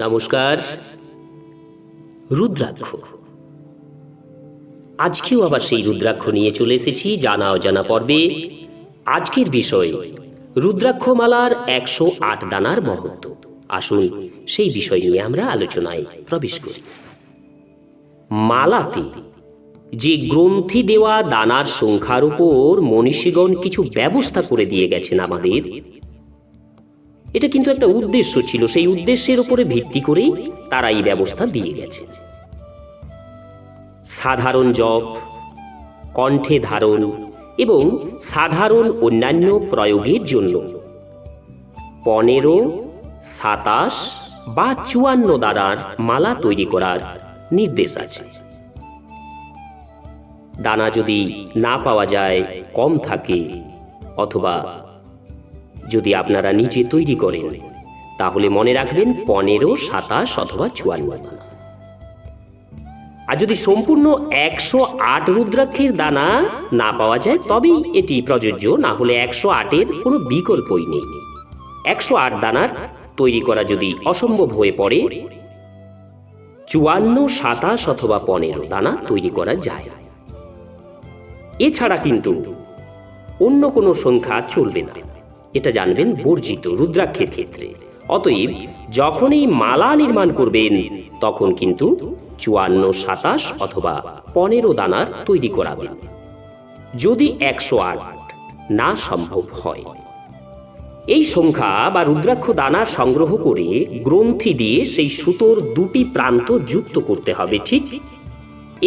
নমস্কার। রুদ্রাক্ষ, আজকেও আবার সেই রুদ্রাক্ষ নিয়ে চলে এসেছি জানা অজানা পর্বে। আজকের বিষয় রুদ্রাক্ষমালার 108 দানার মহত্ব। আসুন সেই বিষয় নিয়ে আমরা আলোচনায় প্রবেশ করি। মালাতে যে গ্রন্থি দেওয়া দানার সংখ্যার উপর মনীষীগণ কিছু ব্যবস্থা করে দিয়ে গেছেন আমাদের, এটা কিন্তু একটা উদ্দেশ্য ছিল। সেই উদ্দেশ্যের উপরে ভিত্তি করেই তারা এই ব্যবস্থা দিয়ে গেছে। সাধারণ জপ, কণ্ঠে ধারণ এবং সাধারণ অন্যান্য প্রয়োগের জন্য 15, 27 বা 54 দানার মালা তৈরি করার নির্দেশ আছে। দানা যদি না পাওয়া যায়, কম থাকে, অথবা যদি আপনারা নিজে তৈরি করেন, তাহলে মনে রাখবেন 15, 27 অথবা 54 দানা। আর যদি সম্পূর্ণ 108 রুদ্রাক্ষের দানা না পাওয়া যায়, তবেই এটি প্রযোজ্য। না হলে 108-এর কোনো বিকল্পই নেই। 108 দানার তৈরি করা যদি অসম্ভব হয়ে পড়ে, 54, 27 অথবা 15 দানা তৈরি করা যায়। এছাড়া কিন্তু অন্য কোনো সংখ্যা চলবে না, এটা জানবেন, বর্জিত রুদ্রাক্ষের ক্ষেত্রে। অতএব যখন এই মালা নির্মাণ করবেন, তখন কিন্তু 54, 27 অথবা 15 দানার তৈরি করাবেন। যদি 108 না সম্ভব হয়, এই সংখ্যা বা রুদ্রাক্ষ দানা সংগ্রহ করে গ্রন্থি দিয়ে সেই সুতোর দুটি প্রান্ত যুক্ত করতে হবে। ঠিক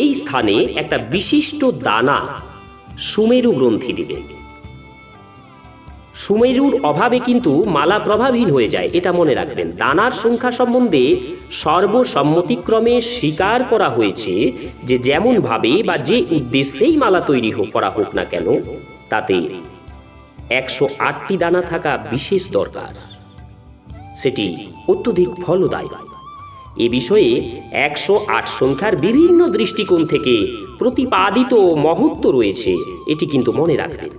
এই স্থানে একটা বিশিষ্ট দানা সুমেরু গ্রন্থি দিবেন। সুমেরুর অভাবে কিন্তু মালা প্রভাবহীন হয়ে যায়, এটা মনে রাখবেন। দানার সংখ্যা সম্বন্ধে সর্বসম্মতিক্রমে স্বীকার করা হয়েছে যে যেমন ভাবে বা যে উদ্দেশ্যেই মালা তৈরি করা হোক না কেন, তাতে 108টি দানা থাকা বিশেষ দরকার। সেটি অত্যধিক ফলদায়ক। এ বিষয়ে 108 সংখ্যার বিভিন্ন দৃষ্টিকোণ থেকে প্রতিপাদিত মহত্ব রয়েছে, এটি কিন্তু মনে রাখবেন।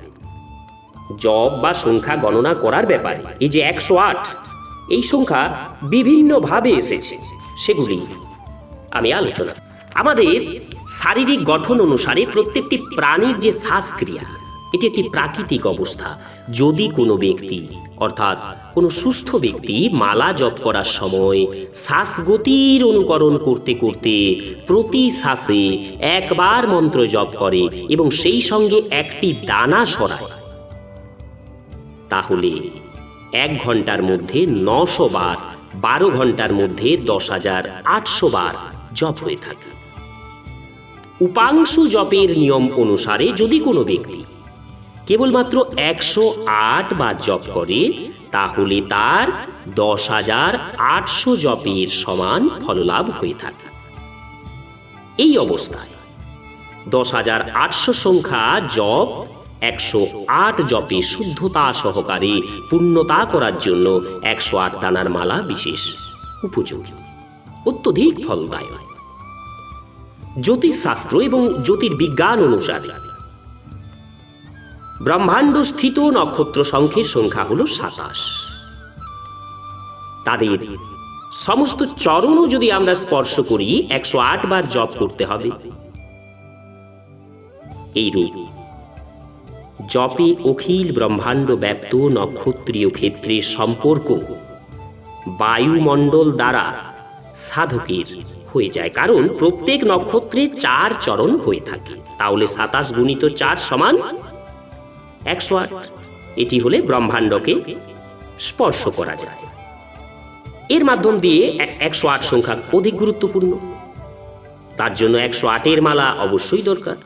জপ বা সংখ্যা গণনা করার ব্যাপারে এই যে 108, এই সংখ্যা বিভিন্নভাবে এসেছে, সেগুলি আমি আলোচনা। আমাদের শারীরিক গঠন অনুসারে প্রত্যেকটি প্রাণীর যে শ্বাসক্রিয়া, এটি একটি প্রাকৃতিক অবস্থা। যদি কোনো ব্যক্তি, অর্থাৎ কোনো সুস্থ ব্যক্তি মালা জপ করার সময় শ্বাসগতির অনুকরণ করতে করতে প্রতি শ্বাসে একবার মন্ত্র জপ করে এবং সেই সঙ্গে একটি দানা সরায়, তাহলে 1 ঘন্টার মধ্যে 900 বার, 12 ঘন্টার মধ্যে 10,800 বার জপ হয়ে থাকে। উপাংশু জপের নিয়ম অনুসারে যদি কোনো ব্যক্তি কেবলমাত্র 108 বার জপ করে, তাহলে তার 10,800 জপের সমান ফললাভ হয়ে থাকে। এই অবস্থায় 10,800 সংখ্যা জপ 108 জপে শুদ্ধতা সহকারে পূর্ণতা করার জন্য 108 দানার মালা বিশেষ উপযোগী, অত্যধিক ফলদায়ক। জ্যোতিষশাস্ত্র এবং জ্যোতির্বিজ্ঞান অনুসারে ব্রহ্মাণ্ড স্থিত নক্ষত্র সংখ্যের সংখ্যা হল 27। তাদের সমস্ত চরণও যদি আমরা স্পর্শ করি, 108 বার জপ করতে হবে। এইরূপ জপে অখিল ব্রহ্মাণ্ড ব্যাপ্ত নক্ষত্রীয় ক্ষেত্রের সম্পর্ক বায়ুমণ্ডল দ্বারা সাধকের হয়ে যায়, কারণ প্রত্যেক নক্ষত্রে 4 চরণ হয়ে থাকে। তাহলে 27 গুণিত 4 সমান 108। এটি হলে ব্রহ্মাণ্ডকে স্পর্শ করা যায়। এর মাধ্যম দিয়ে 108 সংখ্যা অধিক গুরুত্বপূর্ণ। তার জন্য 108-এর মালা অবশ্যই দরকার।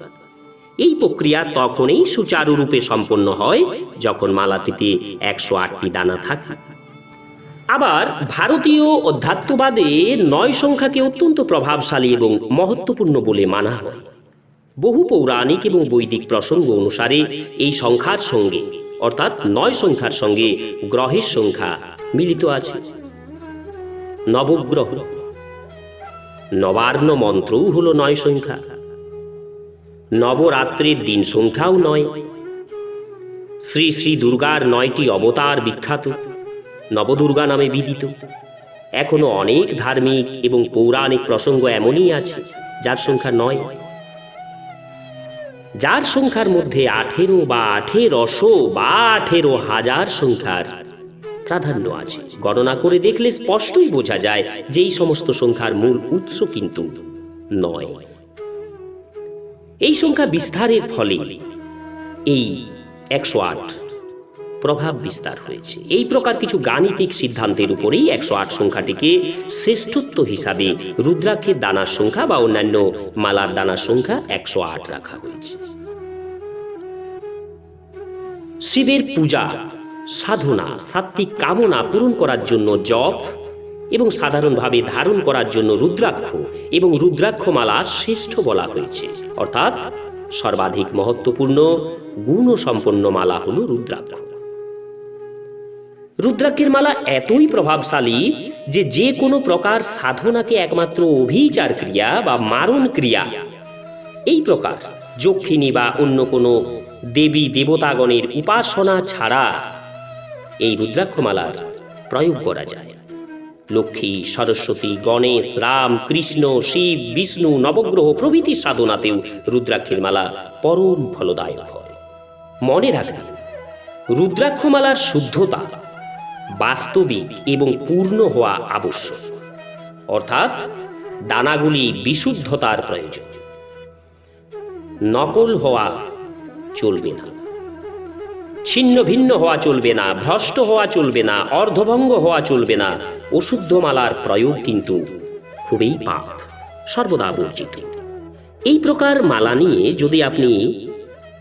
এই প্রক্রিয়া তখনই সুচারুরূপে সম্পন্ন হয় যখন মালাটিতে 108টি দানা থাকে। আবার ভারতীয় অধ্যাত্মবাদে 9 সংখ্যাকে অত্যন্ত প্রভাবশালী এবং মহত্বপূর্ণ বলে মানা হয়। বহু পৌরাণিক এবং বৈদিক প্রসঙ্গ অনুসারে এই সংখ্যার সঙ্গে, অর্থাৎ 9 সংখ্যার সঙ্গে গ্রহের সংখ্যা মিলিত আছে। নবগ্রহ, নবার্ণ মন্ত্রও হল 9 সংখ্যা। নবরাত্রির দিন সংখ্যাও 9। শ্রী শ্রী দুর্গার 9টি অবতার বিখ্যাত, নবদুর্গা নামে বিদিত। এখনো অনেক ধার্মিক এবং পৌরাণিক প্রসঙ্গ এমনই আছে যার সংখ্যা 9, যার সংখ্যার মধ্যে 18 বা 1800 বা 18,000 সংখ্যার প্রাধান্য আছে। গণনা করে দেখলে স্পষ্টই বোঝা যায় যে এই সমস্ত সংখ্যার মূল উৎস কিন্তু 9। এই সংখ্যা বিস্তারের ফলে এই 108 প্রভাব বিস্তার হয়েছে। এই প্রকার কিছু গাণিতিক সিদ্ধান্তের উপরেই 108 সংখ্যাটিকে শ্রেষ্ঠত্ব হিসাবে রুদ্রাক্ষের দানার সংখ্যা বা অন্যান্য মালার দানার সংখ্যা 108 রাখা হয়েছে। শিবের পূজা, সাধনা, সাত্ত্বিক কামনা পূরণ করার জন্য জপ এবং সাধারণভাবে ধারণ করার জন্য রুদ্রাক্ষ এবং রুদ্রাক্ষ মালা শ্রেষ্ঠ বলা হয়েছে। অর্থাৎ সর্বাধিক মহত্বপূর্ণ গুণসম্পন্ন মালা হল রুদ্রাক্ষ। রুদ্রাক্ষের মালা এতই প্রভাবশালী যে যে কোনো প্রকার সাধনাকে একমাত্র অভিচার ক্রিয়া বা মারণ ক্রিয়া, এই প্রকার যক্ষিণী বা অন্য কোনো দেবী দেবতাগণের উপাসনা ছাড়া এই রুদ্রাক্ষমালার প্রয়োগ করা যায়। লক্ষ্মী, সরস্বতী, গণেশ, রাম, কৃষ্ণ, শিব, বিষ্ণু, নবগ্রহ প্রভৃতি সাধনাতেও রুদ্রাক্ষের মালা পরম ফলদায়ক হয়। মনে রাখবেন, রুদ্রাক্ষমালার শুদ্ধতা বাস্তবিক এবং পূর্ণ হওয়া আবশ্যক। অর্থাৎ দানাগুলি বিশুদ্ধতার প্রয়োজন, নকল হওয়া চলবে না, ছিন্ন ভিন্ন হওয়া চলবে না, ভ্রষ্ট হওয়া চলবে না, অর্ধভঙ্গ হওয়া চলবে না। অশুদ্ধ মালার প্রয়োগ কিন্তু খুবই পাপ, সর্বদা বর্জিত। এই প্রকার মালা নিয়ে যদি আপনি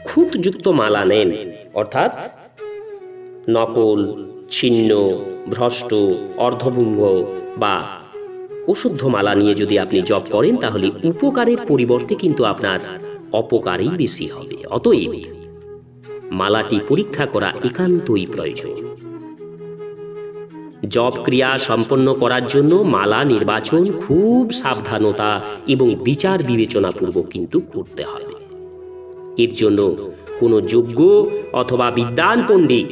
খুঁতযুক্ত মালা নেন, অর্থাৎ নকল, ছিন্ন, ভ্রষ্ট, অর্ধভঙ্গ বা অশুদ্ধ মালা নিয়ে যদি আপনি জপ করেন, তাহলে উপকারের পরিবর্তে কিন্তু আপনার অপকারই বেশি হবে। অতএব মালাটি পরীক্ষা করা একান্তই প্রয়োজন। জপ ক্রিয়া সম্পন্ন করার জন্য মালা নির্বাচন খুব সাবধানতা এবং বিচার বিবেচনা পূর্বক কিন্তু করতে হবে। এর জন্য কোনো যোগ্য অথবা বিদ্বান পণ্ডিত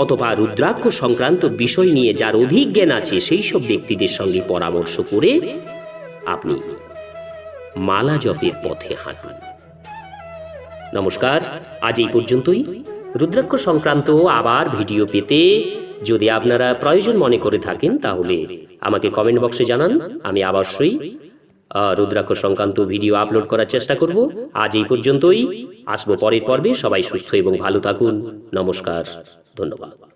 অথবা রুদ্রাক্ষ সংক্রান্ত বিষয় নিয়ে যার অধিক জ্ঞান আছে সেই সব ব্যক্তিদের সঙ্গে পরামর্শ করে আপনি মালা জপের পথে হাঁটুন। নমস্কার, আজ এই পর্যন্তই। রুদ্রাক্ষ সংক্রান্ত আবার ভিডিও পেতে যদি আপনারা প্রয়োজন মনে করে থাকেন তাহলে আমাকে কমেন্ট বক্সে জানান। আমি অবশ্যই রুদ্রাক্ষ সংক্রান্ত ভিডিও আপলোড করার চেষ্টা করব। আজ এই পর্যন্তই, আসবো পরের পর্বে। সবাই সুস্থ এবং ভালো থাকুন। নমস্কার, ধন্যবাদ।